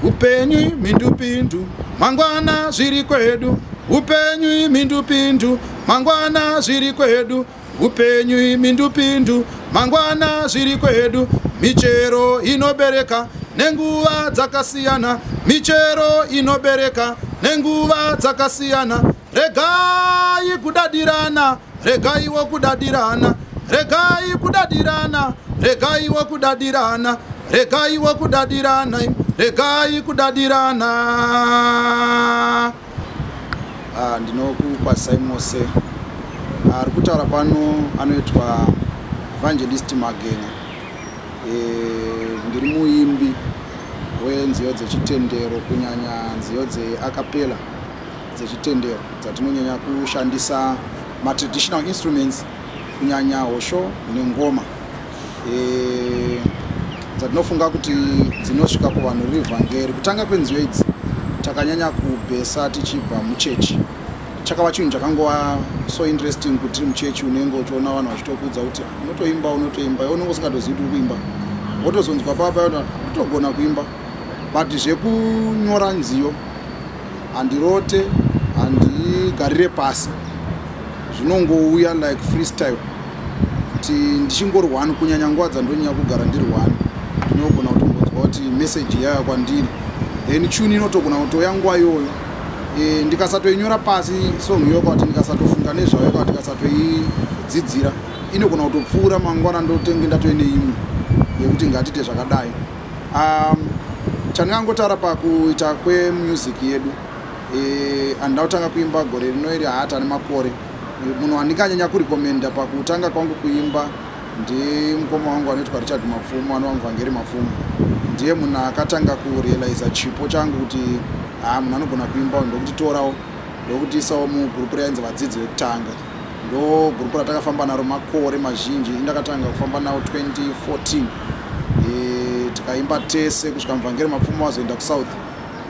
upenyu mindupindu mangwana zviri kwedu upenyu mindupindu mangwana zviri kwedu upenyu mindupindu mangwana zviri kwedu michero inobereka nenguva dzakasiyana michero inobereka nenguva dzakasiyana regai kudadirana regaiwo kudadirana regai kudadirana regaiwo kudadirana regaiwo kudadirana regai kudadirana. Ndinokukwazisai mose. Ari kutaura pano anoitwa Evangelist Magenya. Ndiri muimbi wenziyo dzechitendero kunyanya nziyo dzeakapela dzechitendero dzatinonyanya kushandisa traditional instruments kunyanya hosho nengoma dzatinofunga kuti dzinosvika kuvanhu revhangeri. Kutanga kwenziyo idzi takanyanya kubhesa tichibva muchechi. Chakava chinhu chakangova so interesting kuti muchechi unenge uchiona vanhu vachitokudza kuti unotoimba iwe unenge usingatozivi kuti uri kuimba wotozonzwa papa kutogona kuimba, but zvekunyora nziyo handirote handigarire pasi, zvinongouya like freestyle kuti ndichingori one kunyanya nguva dzandonyanya kugara ndiri one ndinogona kutongodzwa kuti message yaya kwandiri, then tune inotogona kutoya nguva iyoyo. Ndikasatoinyora pasi song iyo kwati ndikasatofunga nezvayo kwati ndikasatoidzidzira inogona kutopfuura mangwana ndotenge ndatoine imwe yekuti ngatite zvakadai. Chandingangotaura pakuita kwemusic yedu, handinotanga kuimba gore rino iri haata nemakore. Munhu wandinganyanya kurekomenda pakutanga kwangu kuimba ndimukoma wangu anoitwa Richard Mapfumo, anovangeri Mapfumo. Ndiye munhu akatanga kurealiza chipo changu kuti munhu anogona kuimba ndokutitorawo ndokutiisawo mugrupu rainzi vadzidzi vekutanga. Ndo grupu ratakafamba naro makore mazhinji. Indakatanga kufamba nawo 2014. Tikaimba tese kusvika muvhangeri Mapfumo wazoenda kusouth,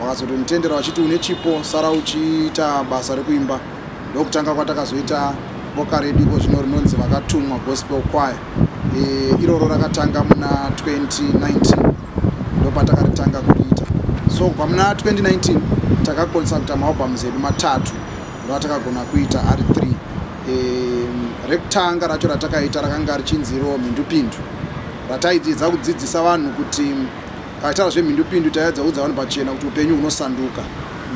vakazotonditendera vachiti une chipo sara uchiita basa rekuimba. Ndokutanga kwatakazoita boka redu iko zvino rinonzi Vakatumwa Gospel Choir. Iroro rakatanga muna 2019 ndopatakaritanga kuriita. So kubva muna 2019 takakonesa kuita maalbums edu matatu ndoatakagona kuita ari 3. Rekutanga racho ratakaita rakanga richinziro mhindupindu, rataidza kudzidzisa vanhu kuti kaitaura zvemhindupindu taedza kuudza vanhu pachena kuti upenyu hunosanduka.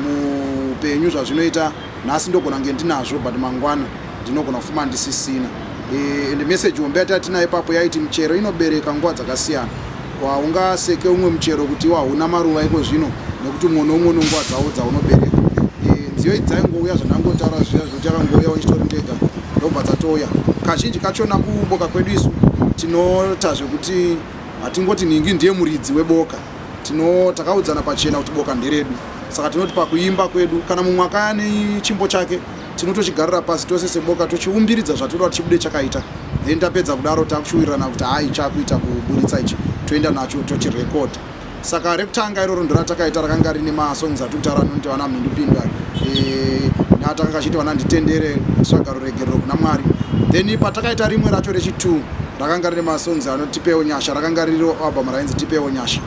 Muupenyu zvazvinoita nhasi ndogona kunge ndinazvo but mangwana ndinogona kufuma ndisisina. And message hombe yatatina ipapo yaiti michero inobereka nguva dzakasiyana. Ungaseke umwe muchero kuti hauna maruva iko zvino nekuti umwe noumwe nenguva dzawo dzaunobereka. Nziyo idzi dzaingouya zvandangotaura zviya zvokuti yakangouyawo ichitori ndega ndobva dzatoya. Kazhinji kachona kuboka kwedu isu tinota zvekuti hatingoti ningi ndiye muridzi weboka, takaudzana pachena kuti boka nderedu. Saka tinoti pakuimba kwedu kana mumwe akaya nechimbo chake tinotochigarira pasi tose seboka tochiumbiridza zvatoda kuti chibude chakaita, then tapedza kudaro takushuwirirana kuti hai chakuita kuburitsa ichi toenda nacho tochirekodha. Saka rekutanga iroro ndoratakaita rakanga rine masongs atikutaura anoti vana mhindupindu natakanga chiti vana nditendere svagaro regerero kuna Mwari. Then patakaita rimwe racho rechi2 rakanga rine masongs anoti tipewo nyasha, rakanga riro album rainzi tipewo nyasha.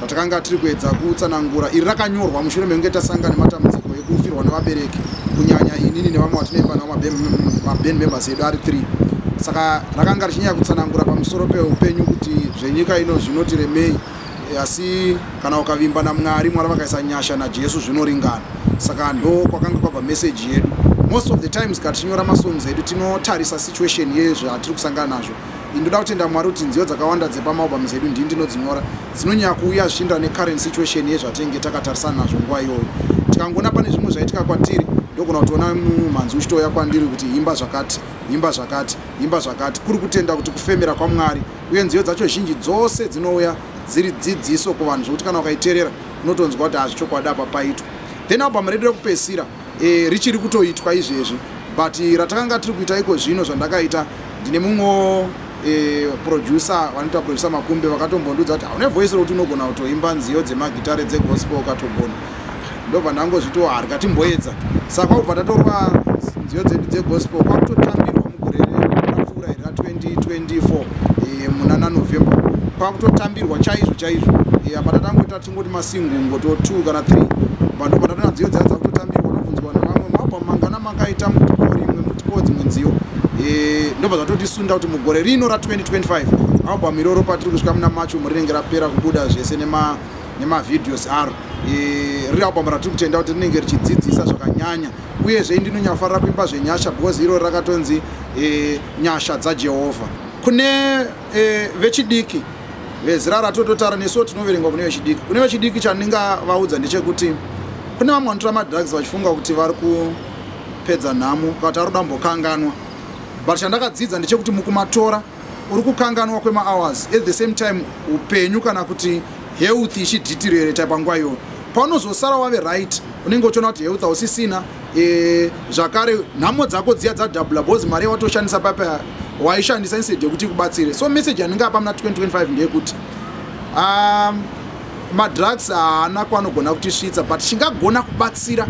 Ratakanga tiri kuedza kutsanangura. Iri rakanyorwa mushure mekunge tasangana nematambudziko ekufirwa nevabereki kunyanya inini nevamwe vatinoimba navo maband members edu ari 3. Saka rakanga richinyanya kutsanangura pamusoro peupenyu kuti zvenyika ino zvinotiremei, asi kana ukavimba naMwari, Mwari vakaisa nyasha naJesu zvinoringana. Saka ndo kwakanga kwabva message yedu. Most of the times katichinyora masongs edu tinotarisa situation yezvatiri kusangana nazvo. Ndoda kutenda Mwari kuti nziyo dzakawanda dzepamaalbums edu ndinodzinyora dzinonyanya kuuya zvichienderana necurrent situation yezvatinenge takatarisana nazvo nguva iyoyo. Tikangona pane zvimwe zvaitika kwatiri ndogona kutoona mumhanzi uchitoya kwandiri kuti imba zvakati, imba zvakati, imba zvakati, kuri kutenda kuti kufemera kwaMwari. Uye nziyo dzacho zhinji dzose dzinouya dziri dzidziso kuvanhu zvokuti kana ukaiteerera unotonzwa kuti hazvichokwadi apa paitwa. Then album redu rekupedzisira richiri kutoitwa izvezvi, but ratakanga tiri kuita iko zvino zvandakaita ndine mumwe producer vanoita producer Makumbe vakatombondudza kuti haune voice rokuti unogona kutoimba nziyo dzemagitare dzegospel ukatogona. Ndobva ndangozviti harikatimboedza. Saka kubva tatorwa nziyo dzedu dzegospel kwakutotambirwa mugore rapfuura iri ra2024 muna November, kwakutotambirwa chaizvo chaizvo. Apa tatangoti totota tingoti masingungo to 2 kana 3 vanhu vanatona nziyo dzadza kutotambirwa vanobvunzwa nevamwe mabva mangana makaita mutipo rimwe mutipo dzimwe nziyo ndobva zvatotisunda kuti mugore rino ra2025 album iroro patiri kusvika muna macho murinenge rapera kubuda zvese nemavideos aro riri album ratiri kutenda kuti rinenge richidzidzisa zvakanyanya uyezve ndinonyafarira kuimba zvenyasha because iroro rakatonzi nyasha dzajehovha kune vechidiki vezira ratototara nesuwo tinoverengwa kune vechidiki. Kune vechidiki chandingavaudza ndechekuti kune vamwe vanotora madrugs vachifunga kuti vari kupedza nhamo kuti ari kudambokanganwa, but chandakadzidza ndechekuti mukumatora uri kukanganwa kwemahours at the same time upenyu kana kuti health ichidhitirereta panguva iyoyo. Paunozosara wave right unenge uchiona kuti health hausisina, zvakare nhamo dzako dziya dzadhabhula because mari watoshandisa papa waishandisa instead yekuti kubatsire. So message yaningapa muna 2025 ndeyekuti madrugs haana kwanogona kutisvitsa, but chingagona kubatsira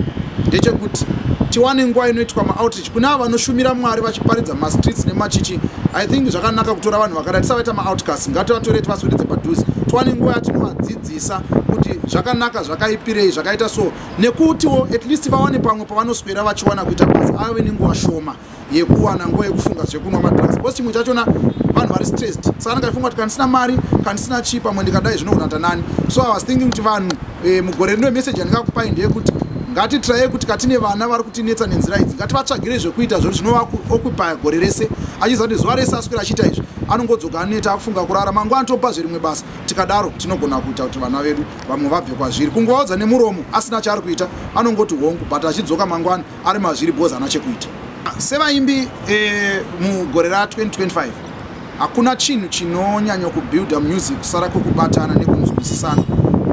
ndechekuti tiwane nguva inoitwa maoutreach kune ava vanoshumira Mwari vachiparidza mastreets nemachichi. I think zvakanaka kutora vanhu vakadai tisavaita maoutcast, ngativatore tivaswededze padhuze, tiwane nguva yatinovadzidzisa kuti zvakanaka zvakaipirei zvakaita so, nekutiwo at least vawane pamwe pavanoswera vachiwana kuita basa ave nenguva shoma yekuwana nguva yekufunga zvekunwa madrugs because chimwe chachona vanhu vari stressed. Saka ndakaifunga kuti kandisina mari kandisina chi pamwe ndikadai zvinogona nani. So I was thinking kuti vanhu mugore rino message yandingakupai ndeyekuti ngatitiraye kuti katine vana vari kutinetsa nenzira idzi ngativatsvagire zvekuita zvori zvinovaoccupy gore rese, achiziva kuti zuva rese aswera achiita izvi anongodzoka aneta akufunga kurara mangwana topa zverimwe basa. Tikadaro tinogona kuita kuti vana vedu vamwe vabve kwazviri, kungovaudza nemuromo asina chaari kuita anongoti hongu, but achidzoka mangwana ari mazviri bhozi ana chekuita. Sevaimbi mugore ra2025 hakuna chinhu chinonyanya kubuilda music kusara kwokubatana nekunzwisisana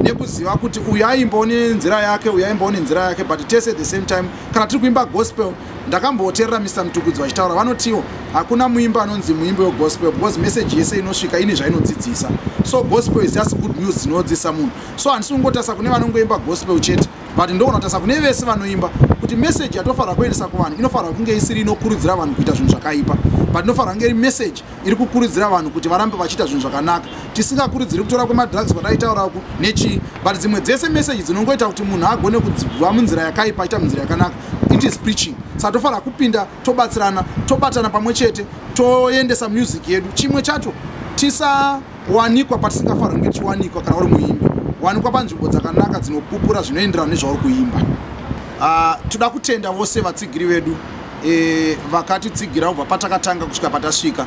nekuziva kuti uyu aimbawo nenzira yake uyu aimbawo nenzira yake, but tese at the same time kana tiri kuimba gospel. Ndakamboteerera Mr Mutukudzi vachitaura vanotiwo hakuna muimba anonzi muimbo wegospel because message yese inosvika ine zvainodzidzisa. So gospel is just good news dzinodzidzisa munhu. So handisi kungotarisa kune vanongoimba gospel chete, but ndogona kutarisa kune vese vanoimba kuti message yatofanira kuendesa kuvanhu inofanira kunge isiri inokurudzira vanhu kuita zvinhu zvakaipa, but inofanira kunge iri message iri kukurudzira vanhu kuti varambe vachiita zvinhu zvakanaka, tisingakurudziri kutora kwemadrugs kwataitaurako nechi, but dzimwe dzese message dzinongoita kuti munhu agone kubva munzira yakaipa achiita munzira yakanaka. It is preaching. Saka tofanira kupinda tobatsirana tobatana pamwe chete toendesa music yedu. Chimwe chacho tisawanikwa patisingafanira kunge tichiwanikwa kana uri muimbi, wanikwa panzvimbo dzakanaka dzinopupura zvinoenderana nezvauri kuimba. Toda kutenda vose vatsigiri vedu vakatitsigira kubva patakatanga kusvika patasvika.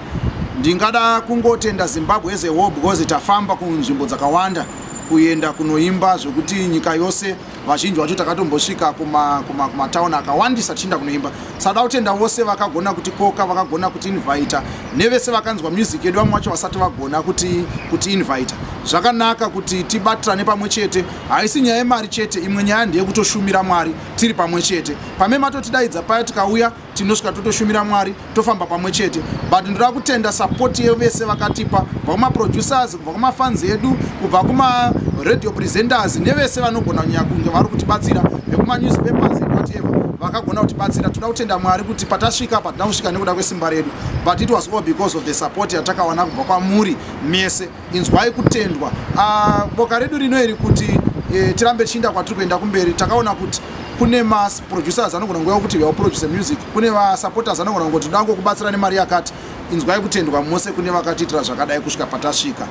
Ndingada kungotenda Zimbabwe as a whole because tafamba kunzvimbo dzakawanda kuenda kunoimba zvokuti nyika yose vazhinji vacho takatombosvika kumatauni akawandisa tichienda kunoimba. Sada kutenda vose vakagona kutikoka, vakagona kuti invite, nevese vakanzwa music yedu vamwe vacho vasati vagona kuti invite. Zvakanaka kuti tibatirane pamwe chete, haisi nyaya yemari chete, imwe nyaya ndeyekutoshumira Mwari tiri pamwe chete. Pamwe matotidaidza paya tikauya tinosvika totoshumira Mwari tofamba pamwe chete, but ndoda kutenda support yevese vakatipa kubva kumaproducers, kubva kumafans edu, kubva kumaradio presenters nevese vanogona kunyanya kunge vari kutibatsira vekumanewspapers whatever vakagona kutibatsira. Toda kutenda Mwari kuti patasvika patina kusvika nekuda kwesimba redu, but it was all because of the support yatakawana kubva kwamuri mese. Inzwai kutendwa. Boka redu rino iri kuti tirambe tichienda kwatiri kuenda kumberi. Takaona kuti kune maproducers anogona nguva yokuti vaproduce music, kune vasupporters anogona kungoti ndango kubatsira nemari yakati. Inzwai kutendwa mose kune vakatiitira zvakadai kusvika patasvika.